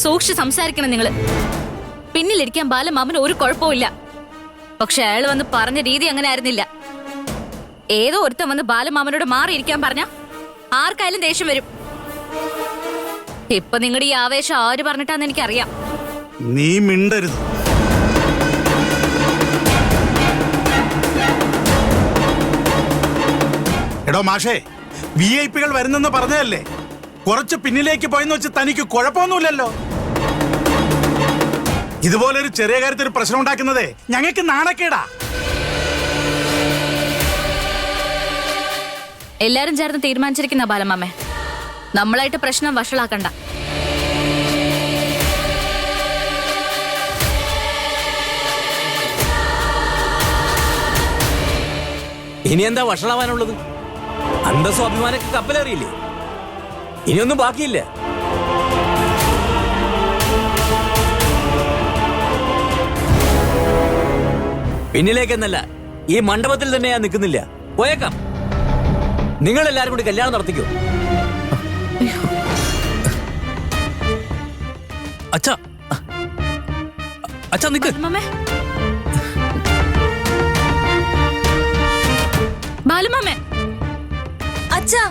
സൂക്ഷിച്ച് സംസാരിക്കണം നിങ്ങള്. പിന്നിലിരിക്കാൻ ബാലമാമന് ഒരു കുഴപ്പമില്ല. പക്ഷെ അയാൾ വന്ന് പറഞ്ഞ രീതി അങ്ങനെ ആയിരുന്നില്ല. ഏതോ ഒരുത്തൻ വന്ന് ബാലമാമനോട് മാറിയിരിക്കാൻ പറഞ്ഞ ആർക്കായാലും ദേഷ്യം വരും. ഇപ്പൊ നിങ്ങളുടെ ഈ ആവേശം ആര് പറഞ്ഞിട്ടാന്ന് എനിക്കറിയാം. നീ മിണ്ടരുത്. എടോ മാഷേ, VIP വരുന്നെന്ന് പറഞ്ഞതല്ലേ? കുറച്ച് പിന്നിലേക്ക് പോയെന്ന് വെച്ച് തനിക്ക് കുഴപ്പമൊന്നുമില്ലല്ലോ. ഇതുപോലൊരു ചെറിയ കാര്യത്തിൽ ഒരു പ്രശ്നം ഉണ്ടാക്കുന്നതേ ഞങ്ങൾക്ക് നാണക്കേടാ. എല്ലാരും ചേർന്ന് തീരുമാനിച്ചിരിക്കുന്ന ബാലമാമേ, നമ്മളായിട്ട് പ്രശ്നം വഷളാക്കണ്ട. ഇനി എന്താ വഷളാവാനുള്ളത്? അന്തസ്സും അഭിമാനൊക്കെ കപ്പലേറിയില്ലേ? ഇനിയൊന്നും ബാക്കിയില്ല. പിന്നിലേക്കെന്നല്ല, ഈ മണ്ഡപത്തിൽ തന്നെ ഞാൻ നിൽക്കുന്നില്ല. പോയേക്കാം. നിങ്ങൾ എല്ലാരും കൂടി കല്യാണം നടത്തിക്കോ. അച്ഛാ, അച്ഛാ നിക്ക്. ബാലമാമേ, അച്ഛാ